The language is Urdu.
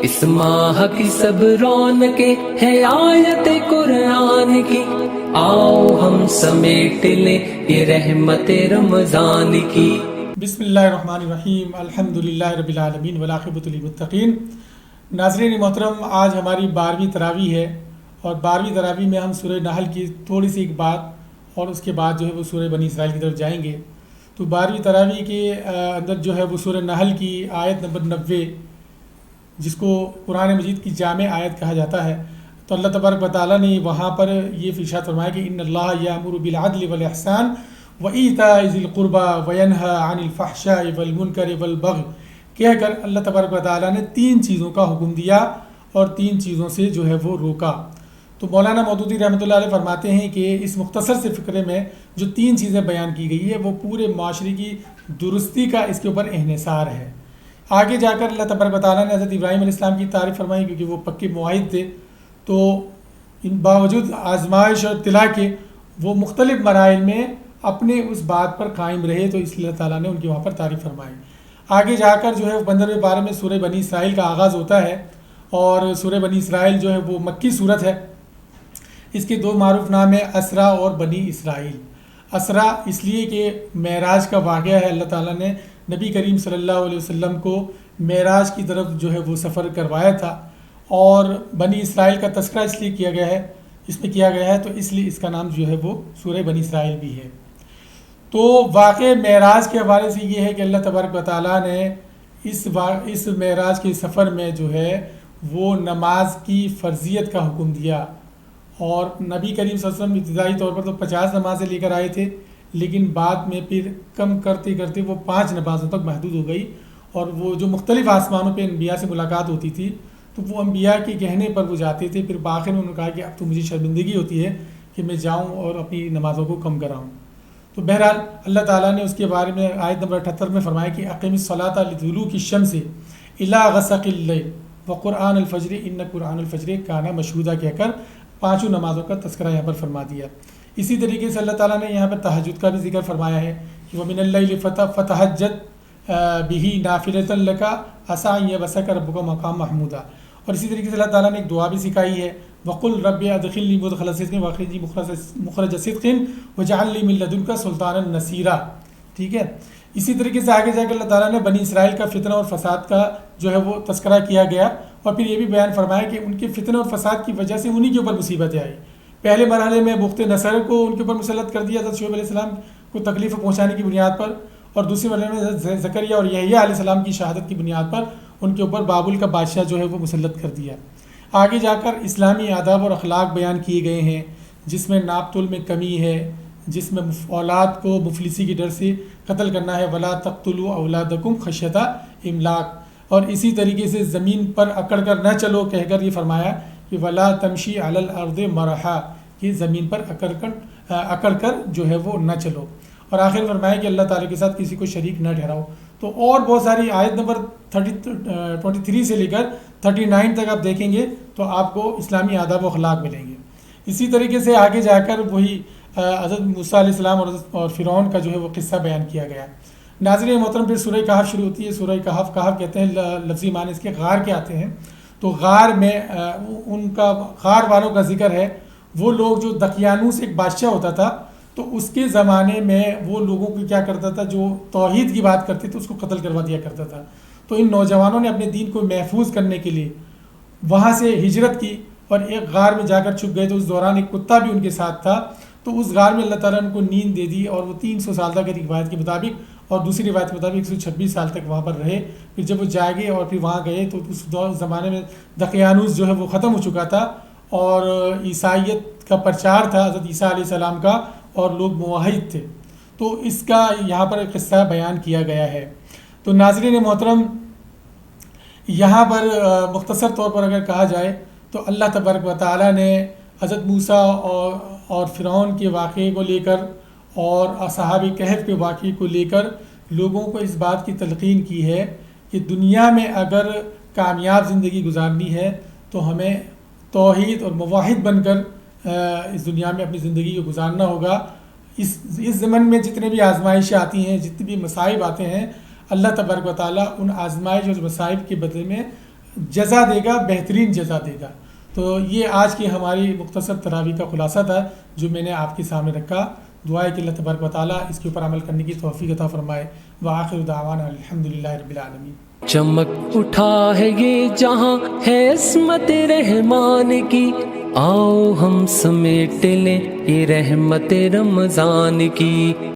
اس ماہ کی سب رونقیں ہے آیت قرآن کی، آؤ ہم سمیٹ لیں یہ رحمت رمضان کی۔ بسم اللہ الرحمن الرحیم، الحمدللہ رب العالمین والعاقبۃ للمتقین۔ ناظرین محترم، آج ہماری 12ویں تراویح ہے، اور 12ویں تراویح میں ہم سورہ نحل کی تھوڑی سی ایک بات اور اس کے بعد جو ہے وہ سورہ بنی اسرائیل کی طرف جائیں گے۔ تو 12ویں تراویح کے اندر جو ہے وہ سورہ نحل کی آیت نمبر 90، جس کو قرآن مجید کی جامع آیت کہا جاتا ہے، تو اللہ تبارک و تعالیٰ نے وہاں پر یہ ارشاد فرمایا کہ ان اللہ یأمر بالعدل والاحسان وایتاء ذی القربى وینہی عن الفحشاء والمنکر والبغی، کہہ کر اللہ تبارک و تعالیٰ نے 3 چیزوں کا حکم دیا اور 3 چیزوں سے جو ہے وہ روکا۔ تو مولانا مودودی رحمۃ اللہ علیہ فرماتے ہیں کہ اس مختصر سے فقرے میں جو 3 چیزیں بیان کی گئی ہے وہ پورے معاشرے کی درستی کا اس کے اوپر انحصار ہے۔ آگے جا کر اللہ تبارک و تعالیٰ نے حضرت ابراہیم علیہ السلام کی تعریف فرمائی، کیونکہ وہ پکے معاہد تھے، تو ان باوجود آزمائش اور ابتلا کے وہ مختلف مراحل میں اپنے اس بات پر قائم رہے، تو اس لیے اللہ تعالیٰ نے ان کی وہاں پر تعریف فرمائی۔ آگے جا کر جو ہے 15ویں پارے میں سورہ بنی اسرائیل کا آغاز ہوتا ہے، اور سورہ بنی اسرائیل جو ہے وہ مکی صورت ہے۔ اس کے 2 معروف نام ہیں، اسرا اور بنی اسرائیل۔ اسرا اس لیے کہ معراج کا واقعہ ہے، اللہ تعالیٰ نے نبی کریم صلی اللہ علیہ وسلم کو معراج کی طرف جو ہے وہ سفر کروایا تھا، اور بنی اسرائیل کا تذکرہ اس لیے کیا گیا ہے، اس میں کیا گیا ہے، تو اس لیے اس کا نام جو ہے وہ سورہ بنی اسرائیل بھی ہے۔ تو واقع معراج کے حوالے سے یہ ہے کہ اللہ تبارک و تعالیٰ نے اس معراج کے سفر میں جو ہے وہ نماز کی فرضیت کا حکم دیا، اور نبی کریم صلی اللہ علیہ وسلم ابتدائی طور پر تو 50 نمازیں لے کر آئے تھے، لیکن بعد میں پھر کم کرتے کرتے وہ 5 نمازوں تک محدود ہو گئی، اور وہ جو مختلف آسمانوں پہ انبیاء سے ملاقات ہوتی تھی تو وہ انبیاء کے کہنے پر وہ جاتے تھے، پھر بآخر میں انہوں نے کہا کہ اب تو مجھے شرمندگی ہوتی ہے کہ میں جاؤں اور اپنی نمازوں کو کم کراؤں۔ تو بہرحال اللہ تعالیٰ نے اس کے بارے میں آیت نمبر 78 میں فرمایا کہ اقیم الصلاۃ لدلوک الشمس الی غسق اللیل وقرآن الفجر ان قرآن الفجر کان مشہودا، کہہ کر 5 نمازوں کا تذکرہ یہاں پر فرما دیا۔ اسی طریقے سے اللہ تعالیٰ نے یہاں پر تہجد کا بھی ذکر فرمایا ہے کہ وَمِنَ اللَّيْلِ فَتَهَجَّدْ بِهِ نَافِلَةً لَكَ عَسَىٰ أَن يَبْعَثَكَ رَبُّكَ مَقَامًا مَحْمُودًا۔ اور اسی طریقے سے اللہ تعالیٰ نے ایک دعا بھی سکھائی ہے، وَقُلْ رَبِّ أَدْخِلْنِي مُدْخَلَ صِدْقٍ وَأَخْرِجْنِی مُخْرَجَ صِدْقٍ وَاجْعَل لِّي مِن لَّدُنكَ سُلْطَانًا نَصِيرًا۔ ٹھیک ہے، اسی طریقے سے آگے جا کے اللہ تعالیٰ نے بنی اسرائیل کا فتنہ اور فساد کا جو ہے وہ تذکرہ کیا گیا، اور پھر یہ بھی بیان فرمایا کہ ان کے فتنہ اور فساد کی وجہ سے انہی کے اوپر مصیبتیں آئی۔ پہلے مرحلے میں بخت نصر کو ان کے اوپر مسلط کر دیا حضرت شعیب علیہ السلام کو تکلیف پہنچانے کی بنیاد پر، اور دوسری مرحلے میں زکریا اور یحییٰ علیہ السلام کی شہادت کی بنیاد پر ان کے اوپر بابل کا بادشاہ جو ہے وہ مسلط کر دیا۔ آگے جا کر اسلامی آداب اور اخلاق بیان کیے گئے ہیں، جس میں ناپ تول میں کمی ہے، جس میں اولاد کو مفلسی کے ڈر سے قتل کرنا ہے، ولا تقتلوا اولادکم خشیۃ املاق، اور اسی طریقے سے زمین پر اکڑ کر نہ چلو، کہہ کر یہ فرمایا کہ ولا تمشی علی الارض مرحا، کہ زمین پر اکڑ کر جو ہے وہ نہ چلو، اور آخر فرمایا کہ اللہ تعالیٰ کے ساتھ کسی کو شریک نہ ٹھہراؤ۔ تو اور بہت ساری آیت نمبر 23 سے لے کر 39 تک آپ دیکھیں گے تو آپ کو اسلامی آداب و اخلاق ملیں گے۔ اسی طریقے سے آگے جا کر وہی حضرت موسیٰ علیہ السلام اور فرعون کا جو ہے وہ قصہ بیان کیا گیا۔ ناظرین محترم، پھر سورہ کہف شروع ہوتی ہے۔ سورہ کہف کہتے ہیں لفظی معنی اس کے غار کے آتے ہیں، تو غار میں ان کا غار والوں کا ذکر ہے۔ وہ لوگ جو دقیانوس ایک بادشاہ ہوتا تھا، تو اس کے زمانے میں وہ لوگوں کو کیا کرتا تھا، جو توحید کی بات کرتے تھے اس کو قتل کروا دیا کرتا تھا۔ تو ان نوجوانوں نے اپنے دین کو محفوظ کرنے کے لیے وہاں سے ہجرت کی اور ایک غار میں جا کر چھپ گئے، تو اس دوران ایک کتا بھی ان کے ساتھ تھا۔ تو اس غار میں اللہ تعالیٰ نے ان کو نیند دے دی، اور وہ 300 سال تک ایک روایت کے مطابق، اور دوسری روایت کے مطابق 126 سال تک وہاں پر رہے۔ پھر جب وہ جاگے اور پھر وہاں گئے تو اس زمانے میں دقیانوس جو ہے وہ ختم ہو چکا تھا، اور عیسائیت کا پرچار تھا حضرت عیسیٰ علیہ السلام کا، اور لوگ موحد تھے۔ تو اس کا یہاں پر ایک قصہ بیان کیا گیا ہے۔ تو ناظرین محترم، یہاں پر مختصر طور پر اگر کہا جائے تو اللہ تبارک و تعالیٰ نے حضرت موسیٰ اور فرعون کے واقعے کو لے کر اور اصحاب کہف کے واقعے کو لے کر لوگوں کو اس بات کی تلقین کی ہے کہ دنیا میں اگر کامیاب زندگی گزارنی ہے تو ہمیں توحید اور موحد بن کر اس دنیا میں اپنی زندگی کو گزارنا ہوگا۔ اس زمن میں جتنے بھی آزمائشیں آتی ہیں، جتنے بھی مصائب آتے ہیں، اللہ تبارک و تعالیٰ ان آزمائش اور مصائب کے بدلے میں جزا دے گا، بہترین جزا دے گا۔ تو یہ آج کی ہماری مختصر تراویح کا خلاصہ تھا جو میں نے آپ کے سامنے رکھا۔ دعا ہے کہ اللہ تبارک و تعالیٰ اس کے اوپر عمل کرنے کی توفیق عطا فرمائے۔ وآخر دعوانا الحمدللہ رب العالمین۔ چمک اٹھا ہے یہ جہاں ہے عصمت رحمان کی، آؤ ہم سمیٹ لیں یہ رحمت رمضان کی۔